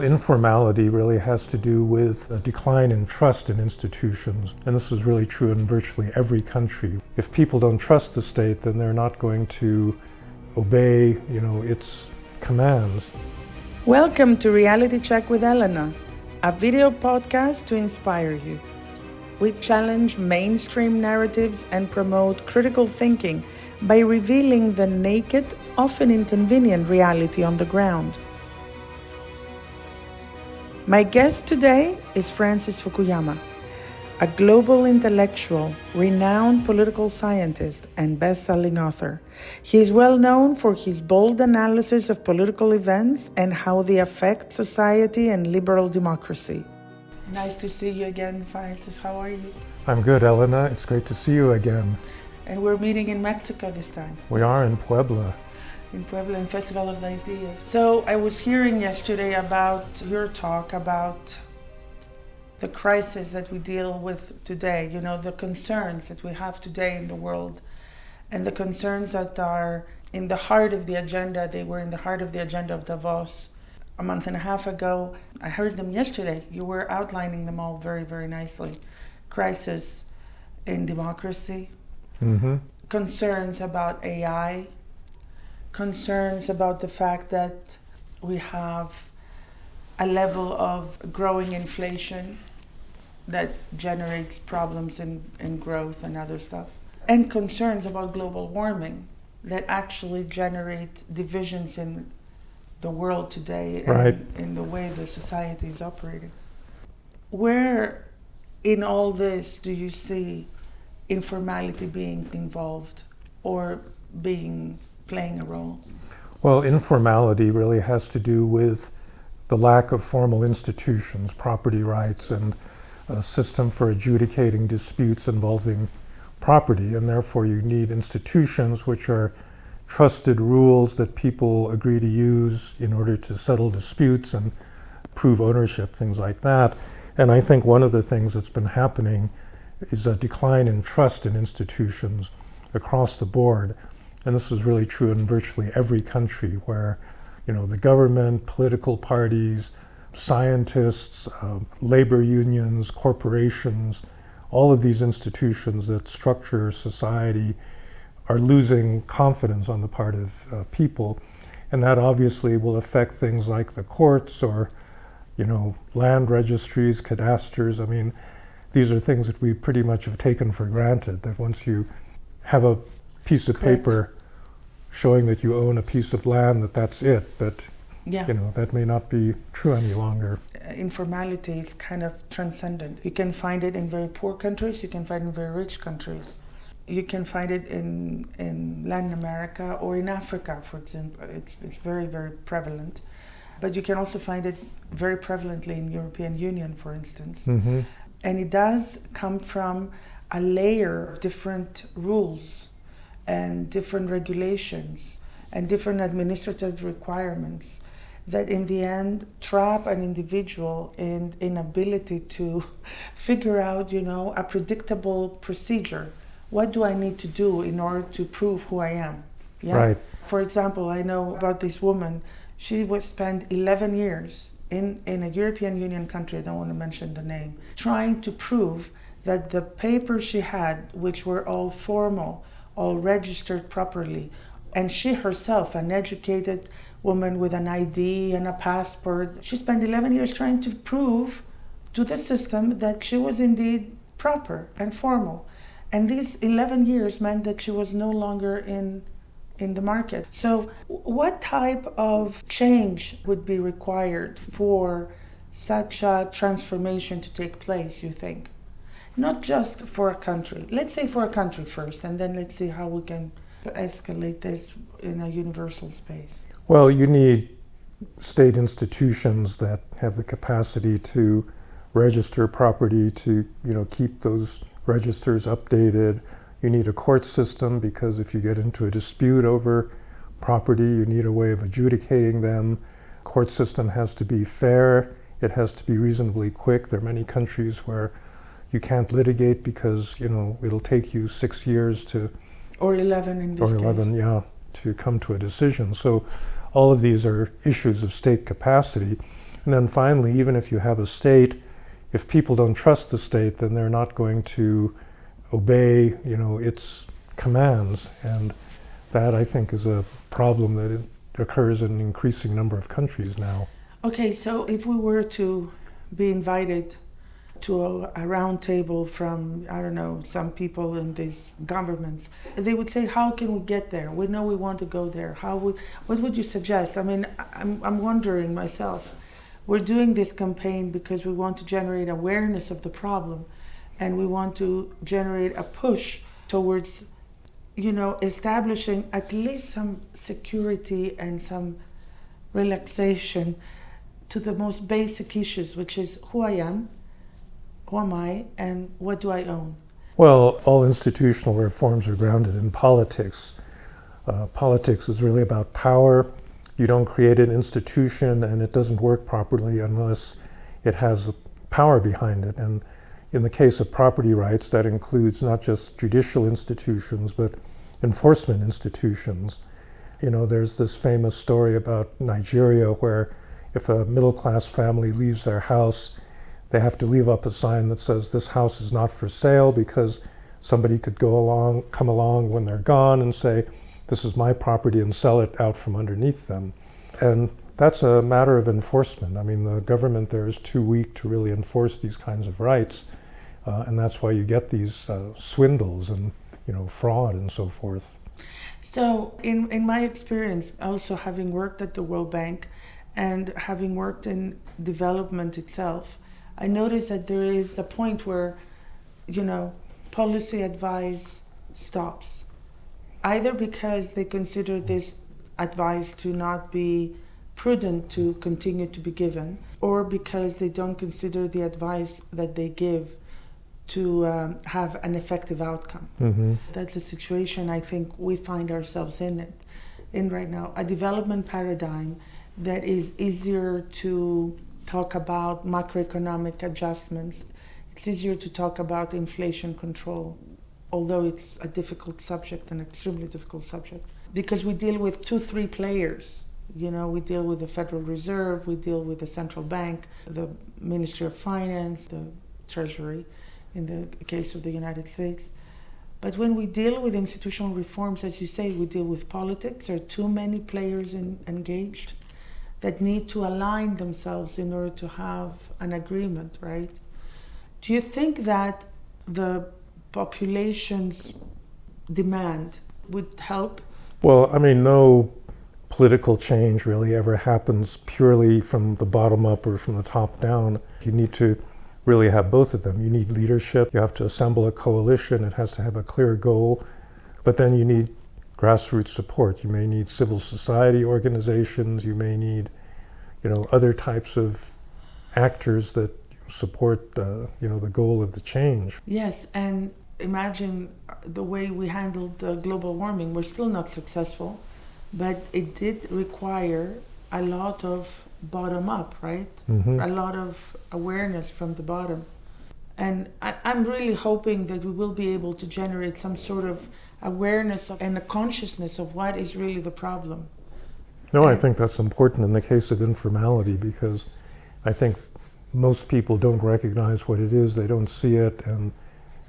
Informality really has to do with a decline in trust in institutions, and this is really true in virtually every country. If people don't trust the state, then they're not going to obey, its commands. Welcome to Reality Check with Elena, a video podcast to inspire you. We challenge mainstream narratives and promote critical thinking by revealing the naked, often inconvenient reality on the ground. My guest today is Francis Fukuyama, a global intellectual, renowned political scientist, and best-selling author. He is well known for his bold analysis of political events and how they affect society and liberal democracy. Nice to see you again, Francis. How are you? I'm good, Elena. It's great to see you again. And we're meeting in Mexico this time. We are in Puebla. In Festival of the Ideas. So I was hearing yesterday about your talk about the crisis that we deal with today, the concerns that we have today in the world, and the concerns that are in the heart of the agenda. They were in the heart of the agenda of Davos a month and a half ago. I heard them yesterday. You were outlining them all very, very nicely. Crisis in democracy, concerns about AI, concerns about the fact that we have a level of growing inflation that generates problems in growth and other stuff, and concerns about global warming that actually generate divisions in the world today and in the way the society is operating. Where in all this do you see informality being involved or playing a role? Well, informality really has to do with the lack of formal institutions, property rights, and a system for adjudicating disputes involving property, and therefore you need institutions which are trusted rules that people agree to use in order to settle disputes and prove ownership, things like that. And I think one of the things that's been happening is a decline in trust in institutions across the board. And this is really true in virtually every country where, the government, political parties, scientists, labor unions, corporations, all of these institutions that structure society are losing confidence on the part of people. And that obviously will affect things like the courts or, land registries, cadasters. I mean, these are things that we pretty much have taken for granted, that once you have a piece of paper showing that you own a piece of land, that's it. But that may not be true any longer. Informality is kind of transcendent. You can find it in very poor countries, you can find it in very rich countries. You can find it in Latin America or in Africa, for example. It's very, very prevalent. But you can also find it very prevalently in European Union, for instance. And it does come from a layer of different rules and different regulations and different administrative requirements that in the end trap an individual in inability to figure out, a predictable procedure. What do I need to do in order to prove who I am? Yeah? Right. For example, I know about this woman. She was spent 11 years in a European Union country, I don't want to mention the name, trying to prove that the papers she had, which were all formal, all registered properly, and she herself, an educated woman with an ID and a passport, she spent 11 years trying to prove to the system that she was indeed proper and formal. And these 11 years meant that she was no longer in the market. So what type of change would be required for such a transformation to take place, you think? Not just for a country. Let's say for a country first, and then let's see how we can escalate this in a universal space. Well, you need state institutions that have the capacity to register property, to keep those registers updated. You need a court system, because if you get into a dispute over property, you need a way of adjudicating them. Court system has to be fair. It has to be reasonably quick. There are many countries where you can't litigate because, it'll take you 6 years to... Or 11 in this case. Or 11, to come to a decision. So all of these are issues of state capacity. And then finally, even if you have a state, if people don't trust the state, then they're not going to obey, its commands. And that, I think, is a problem that occurs in an increasing number of countries now. Okay, so if we were to be invited to a round table from, I don't know, some people in these governments, they would say, how can we get there? We know we want to go there. What would you suggest? I mean, I'm wondering myself. We're doing this campaign because we want to generate awareness of the problem, and we want to generate a push towards, establishing at least some security and some relaxation to the most basic issues, which is who I am, who am I, and what do I own? Well, all institutional reforms are grounded in politics. Politics is really about power. You don't create an institution and it doesn't work properly unless it has power behind it. And in the case of property rights, that includes not just judicial institutions, but enforcement institutions. There's this famous story about Nigeria where if a middle-class family leaves their house, they have to leave up a sign that says, this house is not for sale, because somebody could come along when they're gone and say, this is my property, and sell it out from underneath them. And that's a matter of enforcement. I mean, the government there is too weak to really enforce these kinds of rights. And that's why you get these swindles and, fraud and so forth. So in my experience, also having worked at the World Bank and having worked in development itself, I noticed that there is a point where, policy advice stops. Either because they consider this advice to not be prudent to continue to be given, or because they don't consider the advice that they give to have an effective outcome. Mm-hmm. That's a situation I think we find ourselves in right now. A development paradigm that is easier to talk about macroeconomic adjustments. It's easier to talk about inflation control, although it's a difficult subject, an extremely difficult subject, because we deal with 2-3 players. We deal with the Federal Reserve, we deal with the central bank, the Ministry of Finance, the Treasury, in the case of the United States. But when we deal with institutional reforms, as you say, we deal with politics. There are too many players engaged that need to align themselves in order to have an agreement, right? Do you think that the population's demand would help? Well, I mean, no political change really ever happens purely from the bottom up or from the top down. You need to really have both of them. You need leadership. You have to assemble a coalition. It has to have a clear goal. But then you need grassroots support. You may need civil society organizations. You may need, other types of actors that support, the goal of the change. Yes, and imagine the way we handled global warming. We're still not successful, but it did require a lot of bottom up, right? Mm-hmm. A lot of awareness from the bottom. And I'm really hoping that we will be able to generate some sort of awareness and a consciousness of what is really the problem. No, I think that's important in the case of informality, because I think most people don't recognize what it is, they don't see it, and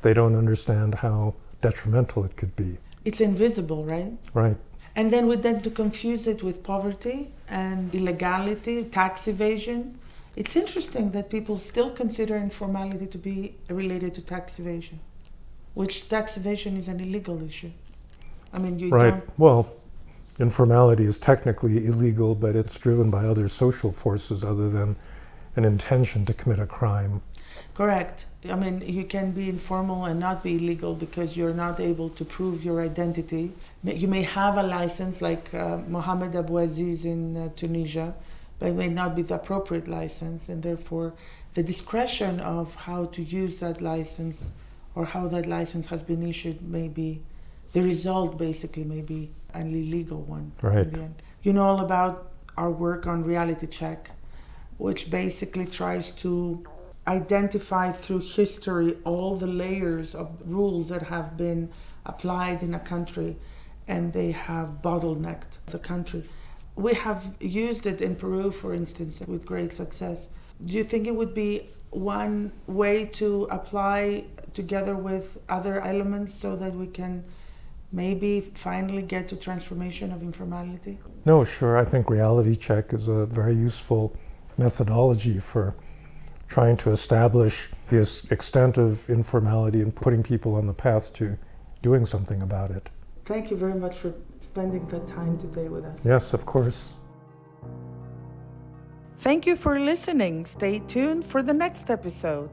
they don't understand how detrimental it could be. It's invisible, right? Right. And then we tend to confuse it with poverty and illegality, tax evasion. It's interesting that people still consider informality to be related to tax evasion, which tax evasion is an illegal issue. I mean, you right. don't... Well, informality is technically illegal, but it's driven by other social forces other than an intention to commit a crime. Correct. I mean, you can be informal and not be illegal because you're not able to prove your identity. You may have a license like Mohamed Abouaziz in Tunisia, but it may not be the appropriate license, and therefore the discretion of how to use that license or how that license has been issued may be, the result basically may be an illegal one. Right. In the end. You know all about our work on reality check, which basically tries to identify through history all the layers of rules that have been applied in a country, and they have bottlenecked the country. we have used it in Peru, for instance, with great success. Do you think it would be one way to apply together with other elements so that we can maybe finally get to transformation of informality? No, sure. I think reality check is a very useful methodology for trying to establish the extent of informality and putting people on the path to doing something about it. Thank you very much for spending that time today with us. Yes, of course. Thank you for listening. Stay tuned for the next episode.